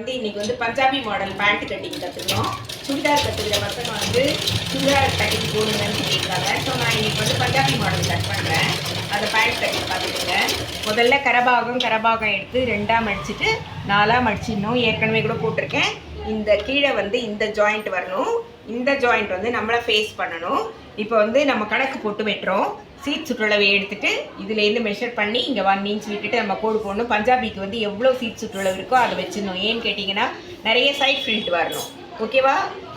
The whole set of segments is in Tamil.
இன்னைக்கு பஞ்சாபி மாடல் பேண்ட் கட்டிங் கற்றுக்கிறோம். சுடிதார் கற்றுக்கிற பசங்க சுடிதார் கட்டிங் போடுங்கன்னு சொல்லியிருக்காங்க. ஸோ நான் இன்னைக்கு பஞ்சாபி மாடல் கட் பண்ணுறேன். அதை பேண்ட் கட்டிங் பார்த்துக்கோங்க. முதல்ல கரபாகம் எடுத்து 2ஆக மடிச்சுட்டு 4ஆக மடிச்சிடணும். ஏற்கனவே கூட போட்டிருக்கேன். இந்த கீழே இந்த ஜாயிண்ட் வரணும். இந்த ஜாயிண்ட் நம்மளை ஃபேஸ் பண்ணணும். இப்போ நம்ம கணக்கு போட்டு வெட்டுறோம். சீட் சுற்றளவை எடுத்துட்டு இதுலேருந்து மெஷர் பண்ணி இங்கே 1 இன்ச் விட்டுட்டு நம்ம கோடு போடணும். பஞ்சாபிக்கு எவ்வளோ சீட் சுற்றளவு இருக்கோ அதை வச்சிடணும். ஏன்னு கேட்டிங்கன்னா நிறைய சைட் ஃபில்ட் வரணும். ஓகேவா?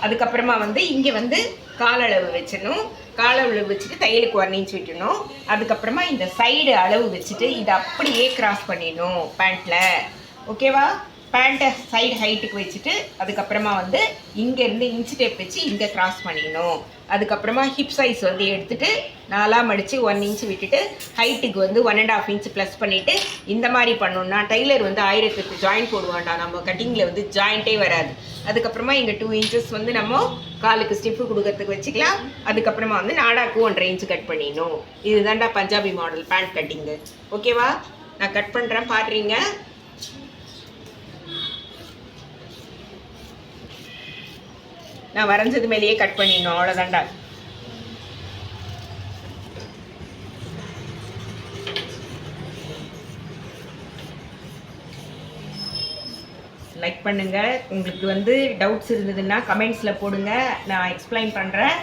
அதுக்கப்புறமா இங்கே காலளவு வச்சிடணும். காலளவு வச்சுட்டு தையலுக்கு 1 இன்ச் விட்டுணும். அதுக்கப்புறமா இந்த சைடு அளவு வச்சுட்டு இதை அப்படியே கிராஸ் பண்ணிடணும் பேண்ட்டில். ஓகேவா? பேண்ட்டை சைடு ஹைட்டுக்கு வச்சுட்டு அதுக்கப்புறமா இங்கேருந்து இன்ச் டேப் வச்சு இங்கே கிராஸ் பண்ணிடணும். அதுக்கப்புறமா ஹிப் சைஸ் எடுத்துகிட்டு 4ஆக மடித்து 1 இன்ச் விட்டுட்டு ஹைட்டுக்கு 1.5 இன்ச் ப்ளஸ் பண்ணிவிட்டு இந்த மாதிரி பண்ணோம்னா டைலர் 1008 ஜாயிண்ட் போடுவான்டா. நம்ம கட்டிங்கில் ஜாயிண்ட்டே வராது. அதுக்கப்புறமா இங்கே 2 இன்ச்சஸ் நம்ம காலுக்கு ஸ்டிஃப்பு கொடுக்கறதுக்கு வச்சுக்கலாம். அதுக்கப்புறமா நாடாக்கு 1.5 இன்ச் கட் பண்ணிடணும். இதுதான்டா பஞ்சாபி மாடல் பேண்ட் கட்டிங்கு. ஓகேவா? நான் கட் பண்ணுறேன், பாடுறீங்க. நான் வரைஞ்சது மேலேயே கட் பண்ணிடணும். அவ்வளோதான்டா. லைக் பண்ணுங்க. உங்களுக்கு டவுட்ஸ் இருந்ததுன்னா கமெண்ட்ஸில் போடுங்க, நான் எக்ஸ்பிளைன் பண்ணுறேன்.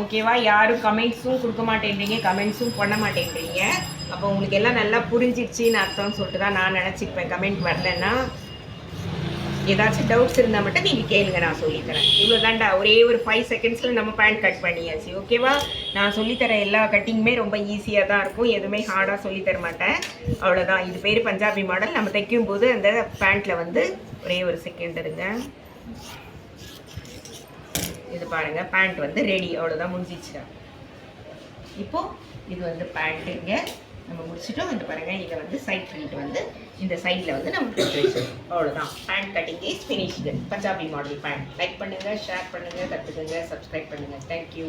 ஓகேவா? யாரும் கமெண்ட்ஸும் கொடுக்க மாட்டேன்றீங்க, கமெண்ட்ஸும் பண்ண மாட்டேன்றீங்க. அப்போ உங்களுக்கு எல்லாம் நல்லா புரிஞ்சிடுச்சின்னு அர்த்தம்னு சொல்லிட்டு தான் நான் நினச்சிருப்பேன். கமெண்ட் வரலன்னா ஏதாச்சும் டவுட்ஸ் இருந்தால் மட்டும் நீங்கள் கேளுங்க, நான் சொல்லித்தரேன். இவ்வளோ தாண்டா. ஒரே ஒரு 5 செகண்ட்ஸில் நம்ம பேண்ட் கட் பண்ணியாச்சு. ஓகேவா? நான் சொல்லித்தர எல்லா கட்டிங்குமே ரொம்ப ஈஸியாக தான் இருக்கும். எதுவுமே ஹார்டாக சொல்லித்தர மாட்டேன். அவ்வளோதான். இது பேர் பஞ்சாபி மாடல். நம்ம தைக்கும் போது அந்த பேண்ட்டில் ஒரே ஒரு செகண்ட் இருங்க. இது பாருங்கள், பேண்ட் ரெடி. அவ்வளோதான், முடிஞ்சிச்சுடா. இப்போது இது பேண்ட்டுங்க நம்ம முடிச்சுட்டோம். பாருங்கள், இதை சைட் ஃபில்ட் இந்த சைடில் நம்ம வச்சிடும். அவ்வளோதான். Pant cutting is finished. Punjabi model pant. Like பண்ணுங்கள், ஷேர் பண்ணுங்கள், கற்றுக்குங்க, சப்ஸ்கிரைப் பண்ணுங்கள். தேங்க்யூ.